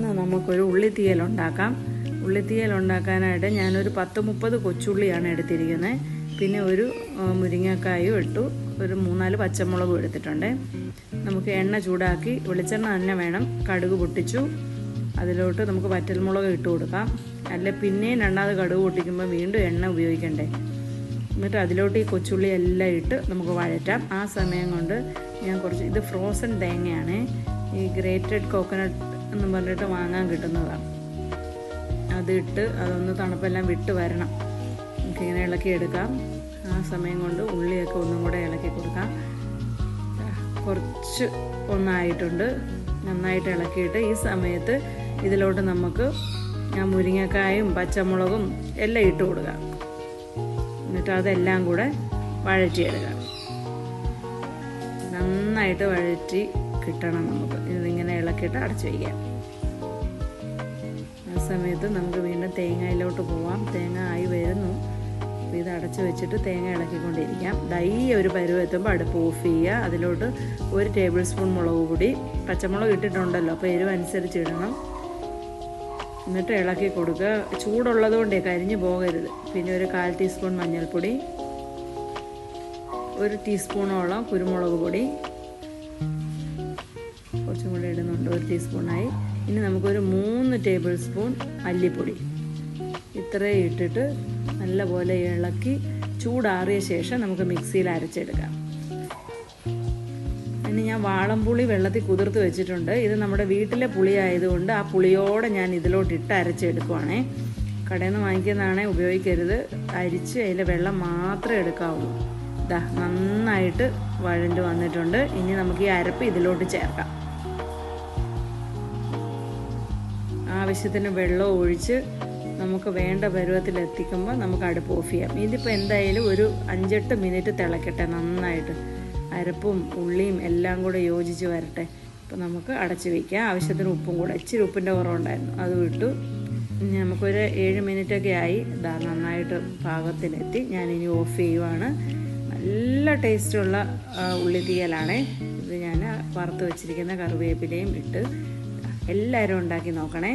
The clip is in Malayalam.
ഇന്ന് നമുക്കൊരു ഉള്ളിത്തീയൽ ഉണ്ടാക്കാം. ഉള്ളിത്തീയൽ ഉണ്ടാക്കാനായിട്ട് ഞാനൊരു 10-30 കൊച്ചുള്ളിയാണ് എടുത്തിരിക്കുന്നത്. പിന്നെ ഒരു മുരിങ്ങക്കായും ഇട്ടു, ഒരു 3-4 പച്ചമുളകും എടുത്തിട്ടുണ്ട്. നമുക്ക് എണ്ണ ചൂടാക്കി, വെളിച്ചെണ്ണ തന്നെ വേണം. കടുക് പൊട്ടിച്ചു, അതിലോട്ട് നമുക്ക് വറ്റൽമുളക് ഇട്ട് കൊടുക്കാം. അല്ല പിന്നെയും രണ്ടാമത് കടുക് പൊട്ടിക്കുമ്പോൾ വീണ്ടും എണ്ണ ഉപയോഗിക്കണ്ടേ. എന്നിട്ട് അതിലോട്ട് ഈ കൊച്ചുള്ളി എല്ലാം ഇട്ട് നമുക്ക് വഴറ്റാം. ആ സമയം കൊണ്ട് ഞാൻ കുറച്ച്, ഇത് ഫ്രോസൺ തേങ്ങയാണ്, ഈ ഗ്രേറ്റഡ് കോക്കനട്ട് എന്ന് പറഞ്ഞിട്ട് വാങ്ങാൻ കിട്ടുന്നതാണ്. അതിട്ട് അതൊന്ന് തണുപ്പെല്ലാം വിട്ട് വരണം. നമുക്കിങ്ങനെ ഇളക്കിയെടുക്കാം. ആ സമയം കൊണ്ട് ഉള്ളിയൊക്കെ ഒന്നും കൂടെ ഇളക്കി കൊടുക്കാം. കുറച്ച് ഒന്നായിട്ടുണ്ട്, നന്നായിട്ട് ഇളക്കിയിട്ട് ഈ സമയത്ത് ഇതിലോട്ട് നമുക്ക് മുരിങ്ങക്കായും പച്ചമുളകും എല്ലാം ഇട്ട് കൊടുക്കാം. എന്നിട്ട് അതെല്ലാം കൂടെ വഴറ്റിയെടുക്കാം. നന്നായിട്ട് വഴറ്റി കിട്ടണം നമുക്ക്. ഇതിങ്ങനെ ഇളക്കിയിട്ട് അടച്ചു വയ്ക്കാം. ആ സമയത്ത് നമുക്ക് വീണ്ടും തേങ്ങയിലോട്ട് പോവാം. തേങ്ങ ആയി വരുന്നു. അപ്പോൾ ഇത് അടച്ചു വെച്ചിട്ട് തേങ്ങ ഇളക്കിക്കൊണ്ടിരിക്കാം. ഈ ഒരു പരുവെത്തുമ്പോൾ അടുപ്പ് ഓഫ് ചെയ്യുക. അതിലോട്ട് 1 ടേബിൾ സ്പൂൺ മുളക് പൊടി, പച്ചമുളക് ഇട്ടിട്ടുണ്ടല്ലോ അപ്പോൾ എരിവ് അനുസരിച്ച് ഇടണം. എന്നിട്ട് ഇളക്കി കൊടുക്കുക. ചൂടുള്ളത് കൊണ്ടേ കരിഞ്ഞു പോകരുത്. പിന്നെ ഒരു 1/4 ടീസ്പൂൺ മഞ്ഞൾപ്പൊടി, 1 ടീസ്പൂണോളം കുരുമുളക് പൊടി, കുറച്ചും കൂടി ഇടുന്നുണ്ട്, 1 ടീസ്പൂണായി. ഇനി നമുക്കൊരു 3 ടേബിൾ സ്പൂൺ മല്ലിപ്പൊടി, ഇത്രയും ഇട്ടിട്ട് നല്ലപോലെ ഇളക്കി ചൂടാറിയ ശേഷം നമുക്ക് മിക്സിയിൽ അരച്ചെടുക്കാം. ഇനി ഞാൻ വാളംപുളി വെള്ളത്തിൽ കുതിർത്ത് വെച്ചിട്ടുണ്ട്. ഇത് നമ്മുടെ വീട്ടിലെ പുളി ആയതുകൊണ്ട് ആ പുളിയോടെ ഞാൻ ഇതിലോട്ടിട്ട് അരച്ചെടുക്കുവാണേ. കടയിൽ നിന്ന് വാങ്ങിക്കുന്നതാണേ ഉപയോഗിക്കരുത്. അരിച്ച് അതിലെ വെള്ളം മാത്രമേ എടുക്കാവുള്ളൂ. ഇതാ നന്നായിട്ട് വഴണ്ട് വന്നിട്ടുണ്ട്. ഇനി നമുക്ക് ഈ അരപ്പ് ഇതിലോട്ട് ചേർക്കാം. ആവശ്യത്തിന് വെള്ളം ഒഴിച്ച് നമുക്ക് വേണ്ട പരുവത്തിലെത്തിക്കുമ്പോൾ നമുക്ക് അടുപ്പ് ഓഫ് ചെയ്യാം. ഇതിപ്പോൾ എന്തായാലും ഒരു 5-8 മിനിറ്റ് തിളക്കട്ടെ നന്നായിട്ട്. അരപ്പും ഉള്ളിയും എല്ലാം കൂടെ യോജിച്ച് വരട്ടെ. അപ്പോൾ നമുക്ക് അടച്ച് വയ്ക്കാം. ആവശ്യത്തിന് ഉപ്പും കൂടെ, ഇച്ചിരി ഉപ്പിൻ്റെ കുറവുണ്ടായിരുന്നു, അതും ഇട്ടു. ഇനി നമുക്കൊരു 7 മിനിറ്റൊക്കെ ആയി. ഇതാ നന്നായിട്ട് പാകത്തിലെത്തി. ഞാനിനി ഓഫ് ചെയ്യുവാണ്. നല്ല ടേസ്റ്റുള്ള ഉള്ളിത്തീയലാണ് ഇത്. ഞാൻ വറുത്ത് വെച്ചിരിക്കുന്ന കറിവേപ്പിലയും ഇട്ട് എല്ലാവരും ഉണ്ടാക്കി നോക്കണേ.